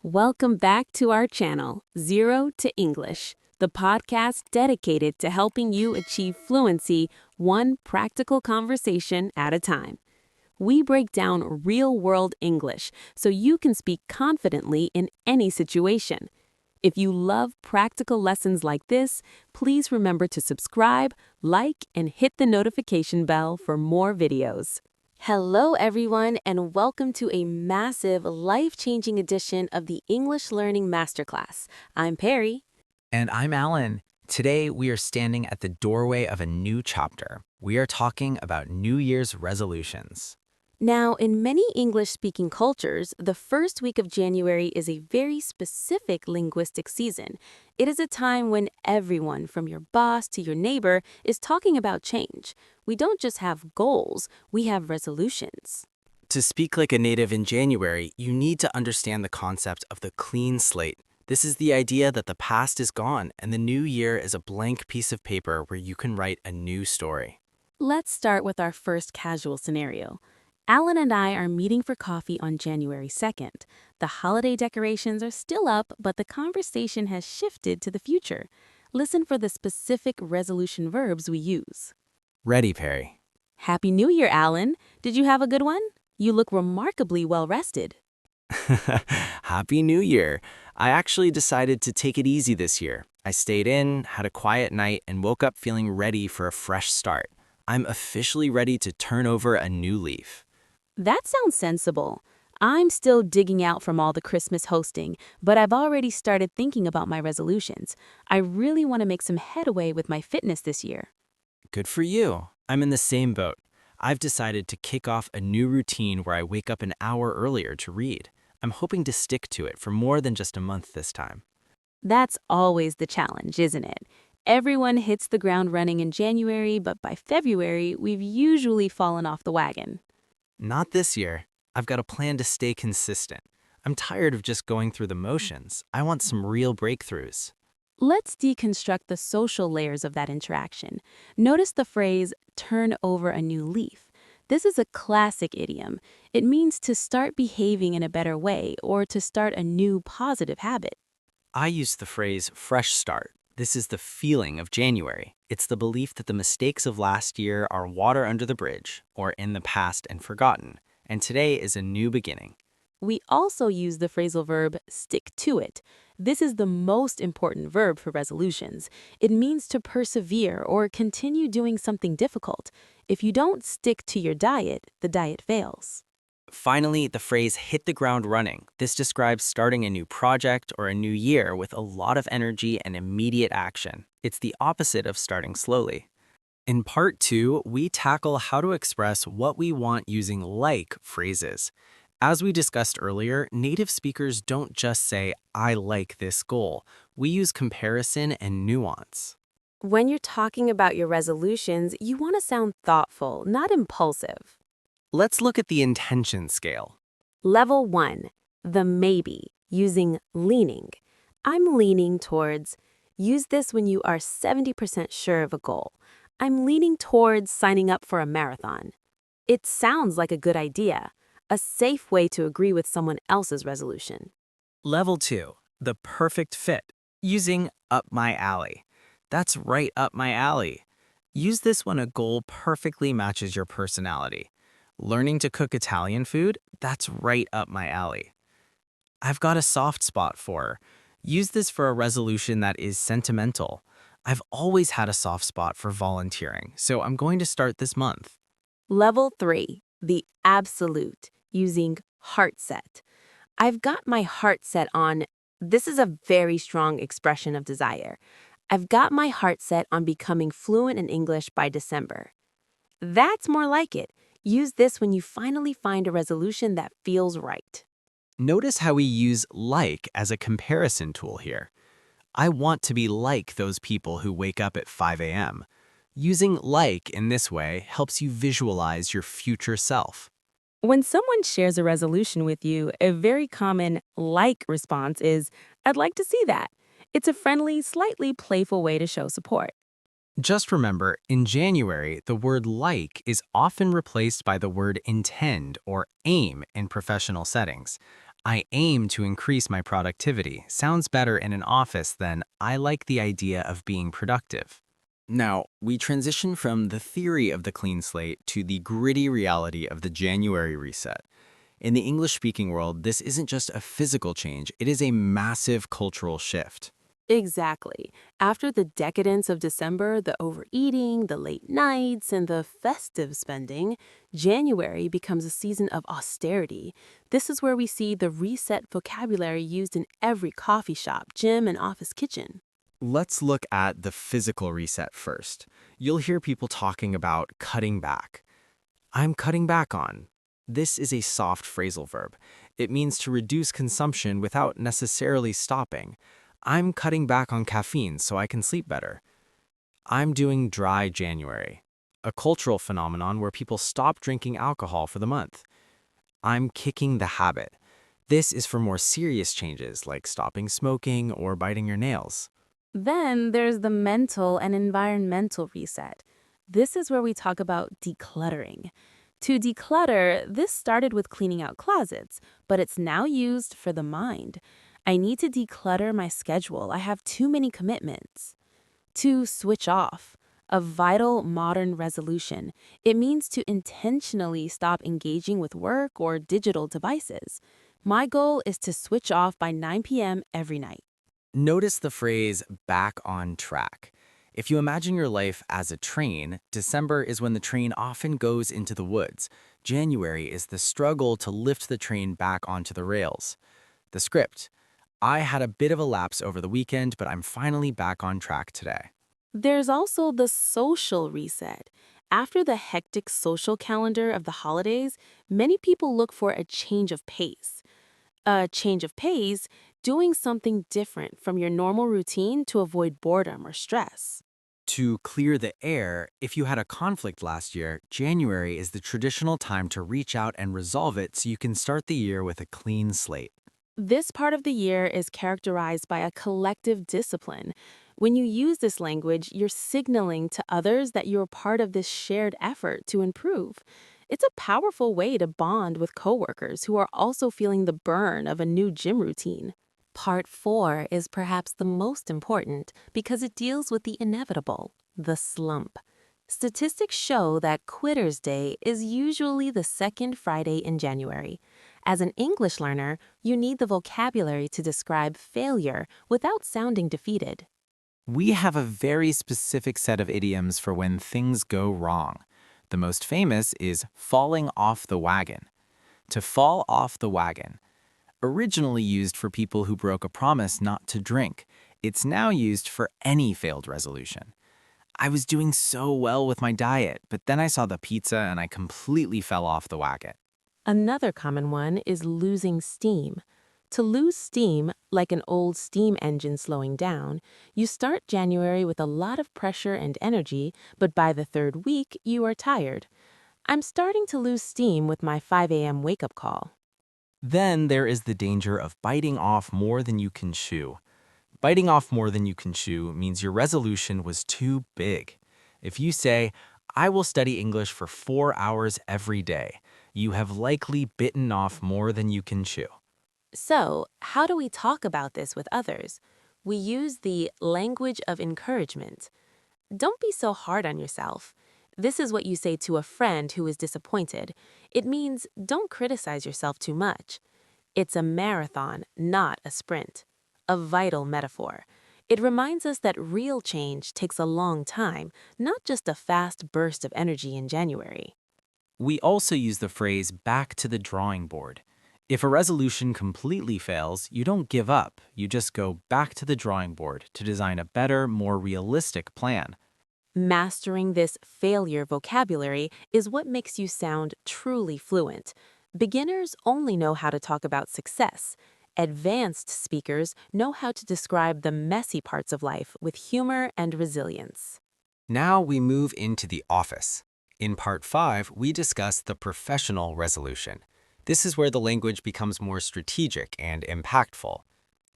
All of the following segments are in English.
Welcome back to our channel, Zero to English, the podcast dedicated to helping you achieve fluency one practical conversation at a time. We break down real-world English so you can speak confidently in any situation. If you love practical lessons like this, please remember to subscribe, like, and hit the notification bell for more videos. Hello, everyone, and welcome to a massive, life-changing edition of the English Learning Masterclass. I'm Perry. And I'm Alan. Today, we are standing at the doorway of a new chapter. We are talking about New Year's resolutions. Now, in many English-speaking cultures, the first week of January is a very specific linguistic season. It is a time when everyone, from your boss to your neighbor, is talking about change. We don't just have goals, we have resolutions. To speak like a native in January, you need to understand the concept of the clean slate. This is the idea that the past is gone and the new year is a blank piece of paper where you can write a new story. Let's start with our first casual scenario. Alan and I are meeting for coffee on January 2nd. The holiday decorations are still up, but the conversation has shifted to the future. Listen for the specific resolution verbs we use. Ready, Perry. Happy New Year, Alan. Did you have a good one? You look remarkably well rested. Happy New Year. I actually decided to take it easy this year. I stayed in, had a quiet night, and woke up feeling ready for a fresh start. I'm officially ready to turn over a new leaf. That sounds sensible. I'm still digging out from all the Christmas hosting, but I've already started thinking about my resolutions. I really want to make some headway with my fitness this year. Good for you. I'm in the same boat. I've decided to kick off a new routine where I wake up an hour earlier to read. I'm hoping to stick to it for more than just a month this time. That's always the challenge, isn't it? Everyone hits the ground running in January, but by February, we've usually fallen off the wagon. Not this year. I've got a plan to stay consistent. I'm tired of just going through the motions. I want some real breakthroughs. Let's deconstruct the social layers of that interaction. Notice the phrase, turn over a new leaf. This is a classic idiom. It means to start behaving in a better way or to start a new positive habit. I use the phrase fresh start. This is the feeling of January. It's the belief that the mistakes of last year are water under the bridge or in the past and forgotten, and today is a new beginning. We also use the phrasal verb stick to it. This is the most important verb for resolutions. It means to persevere or continue doing something difficult. If you don't stick to your diet, the diet fails. Finally, the phrase hit the ground running. This describes starting a new project or a new year with a lot of energy and immediate action. It's the opposite of starting slowly. In part 2, we tackle how to express what we want using like phrases. As we discussed earlier, native speakers don't just say, I like this goal. We use comparison and nuance. When you're talking about your resolutions, you want to sound thoughtful, not impulsive. Let's look at the intention scale. Level 1, the maybe, using leaning. I'm leaning towards. Use this when you are 70% sure of a goal. I'm leaning towards signing up for a marathon. It sounds like a good idea, a safe way to agree with someone else's resolution. Level 2, the perfect fit, using up my alley. That's right up my alley. Use this when a goal perfectly matches your personality. Learning to cook Italian food, that's right up my alley. I've got a soft spot for. Use this for a resolution that is sentimental. I've always had a soft spot for volunteering, so I'm going to start this month. Level 3, the absolute, using heart set. I've got my heart set on. This is a very strong expression of desire. I've got my heart set on becoming fluent in English by December. That's more like it. Use this when you finally find a resolution that feels right. Notice how we use like as a comparison tool here. I want to be like those people who wake up at 5 a.m. Using like in this way helps you visualize your future self. When someone shares a resolution with you, a very common like response is, I'd like to see that. It's a friendly, slightly playful way to show support. Just remember, in January, the word like is often replaced by the word intend or aim in professional settings. I aim to increase my productivity sounds better in an office than I like the idea of being productive. Now, we transition from the theory of the clean slate to the gritty reality of the January reset. In the English-speaking world, this isn't just a physical change, it is a massive cultural shift. Exactly. After the decadence of December, the overeating, the late nights, and the festive spending, January becomes a season of austerity. This is where we see the reset vocabulary used in every coffee shop, gym, and office kitchen. Let's look at the physical reset first. You'll hear people talking about cutting back. I'm cutting back on. This is a soft phrasal verb. It means to reduce consumption without necessarily stopping. I'm cutting back on caffeine so I can sleep better. I'm doing dry January, a cultural phenomenon where people stop drinking alcohol for the month. I'm kicking the habit. This is for more serious changes like stopping smoking or biting your nails. Then there's the mental and environmental reset. This is where we talk about decluttering. To declutter, this started with cleaning out closets, but it's now used for the mind. I need to declutter my schedule. I have too many commitments. To switch off, a vital modern resolution. It means to intentionally stop engaging with work or digital devices. My goal is to switch off by 9 p.m. every night. Notice the phrase back on track. If you imagine your life as a train, December is when the train often goes into the woods. January is the struggle to lift the train back onto the rails. The script. I had a bit of a lapse over the weekend, but I'm finally back on track today. There's also the social reset. After the hectic social calendar of the holidays, many people look for a change of pace. A change of pace, doing something different from your normal routine to avoid boredom or stress. To clear the air, if you had a conflict last year, January is the traditional time to reach out and resolve it so you can start the year with a clean slate. This part of the year is characterized by a collective discipline. When you use this language, you're signaling to others that you're part of this shared effort to improve. It's a powerful way to bond with coworkers who are also feeling the burn of a new gym routine. Part 4 is perhaps the most important because it deals with the inevitable, the slump. Statistics show that Quitter's Day is usually the second Friday in January. As an English learner, you need the vocabulary to describe failure without sounding defeated. We have a very specific set of idioms for when things go wrong. The most famous is falling off the wagon. To fall off the wagon. Originally used for people who broke a promise not to drink, it's now used for any failed resolution. I was doing so well with my diet, but then I saw the pizza and I completely fell off the wagon. Another common one is losing steam. To lose steam, like an old steam engine slowing down, you start January with a lot of pressure and energy, but by the third week, you are tired. I'm starting to lose steam with my 5 a.m. wake-up call. Then there is the danger of biting off more than you can chew. Biting off more than you can chew means your resolution was too big. If you say, I will study English for 4 hours every day, you have likely bitten off more than you can chew. So, how do we talk about this with others? We use the language of encouragement. Don't be so hard on yourself. This is what you say to a friend who is disappointed. It means don't criticize yourself too much. It's a marathon, not a sprint. A vital metaphor. It reminds us that real change takes a long time, not just a fast burst of energy in January. We also use the phrase back to the drawing board. If a resolution completely fails, you don't give up. You just go back to the drawing board to design a better, more realistic plan. Mastering this failure vocabulary is what makes you sound truly fluent. Beginners only know how to talk about success. Advanced speakers know how to describe the messy parts of life with humor and resilience. Now we move into the office. In part 5, we discuss the professional resolution. This is where the language becomes more strategic and impactful.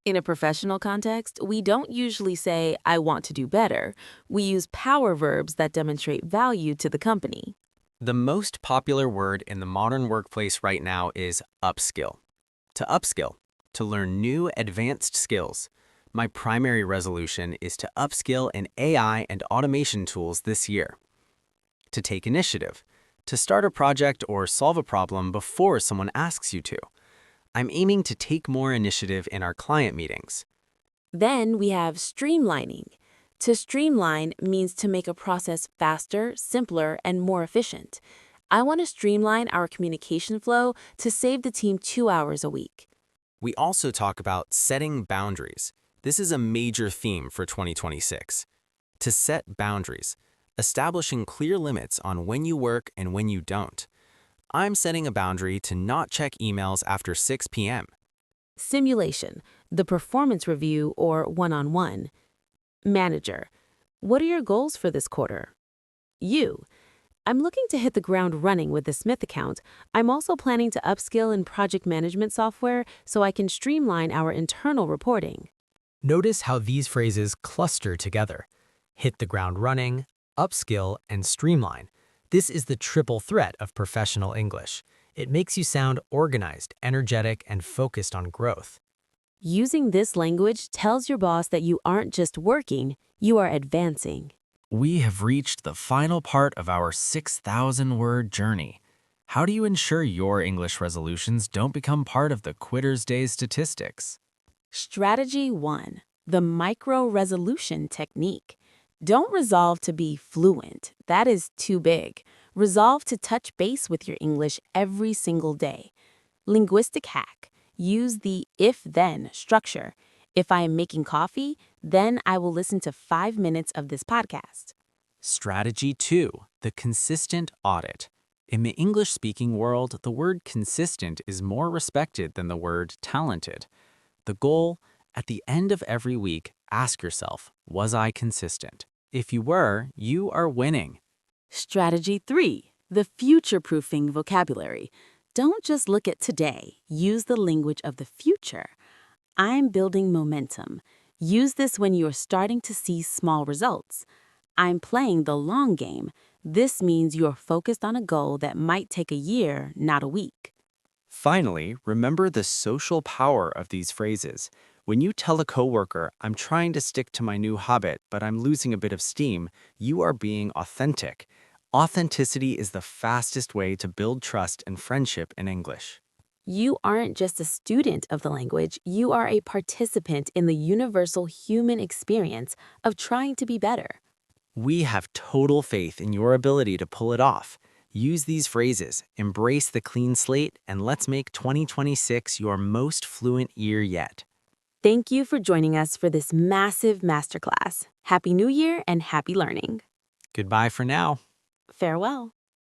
In a professional context, we don't usually say, I want to do better. We use power verbs that demonstrate value to the company. The most popular word in the modern workplace right now is upskill. To upskill, to learn new advanced skills. My primary resolution is to upskill in AI and automation tools this year. To take initiative, to start a project or solve a problem before someone asks you to. I'm aiming to take more initiative in our client meetings. Then we have streamlining. To streamline means to make a process faster, simpler, and more efficient. I want to streamline our communication flow to save the team 2 hours a week. We also talk about setting boundaries. This is a major theme for 2026. To set boundaries, establishing clear limits on when you work and when you don't. I'm setting a boundary to not check emails after 6 p.m. Simulation, the performance review or one-on-one. Manager, what are your goals for this quarter? You, I'm looking to hit the ground running with the Smith account. I'm also planning to upskill in project management software so I can streamline our internal reporting. Notice how these phrases cluster together. Hit the ground running, upskill, and streamline. This is the triple threat of professional English. It makes you sound organized, energetic, and focused on growth. Using this language tells your boss that you aren't just working, you are advancing. We have reached the final part of our 6,000-word journey. How do you ensure your English resolutions don't become part of the Quitter's Day statistics? Strategy 1. The micro-resolution technique. Don't resolve to be fluent. That is too big. Resolve to touch base with your English every single day. Linguistic hack. Use the if-then structure. If I am making coffee, then I will listen to 5 minutes of this podcast. Strategy 2. The consistent audit. In the English-speaking world, the word consistent is more respected than the word talented. The goal, at the end of every week, ask yourself, was I consistent? If you were, you are winning. Strategy 3. The future-proofing vocabulary. Don't just look at today. Use the language of the future. I'm building momentum. Use this when you're starting to see small results. I'm playing the long game. This means you're focused on a goal that might take a year, not a week. Finally, remember the social power of these phrases. When you tell a coworker, I'm trying to stick to my new habit, but I'm losing a bit of steam, you are being authentic. Authenticity is the fastest way to build trust and friendship in English. You aren't just a student of the language, you are a participant in the universal human experience of trying to be better. We have total faith in your ability to pull it off. Use these phrases, embrace the clean slate, and let's make 2026 your most fluent year yet. Thank you for joining us for this massive masterclass. Happy New Year and happy learning. Goodbye for now. Farewell.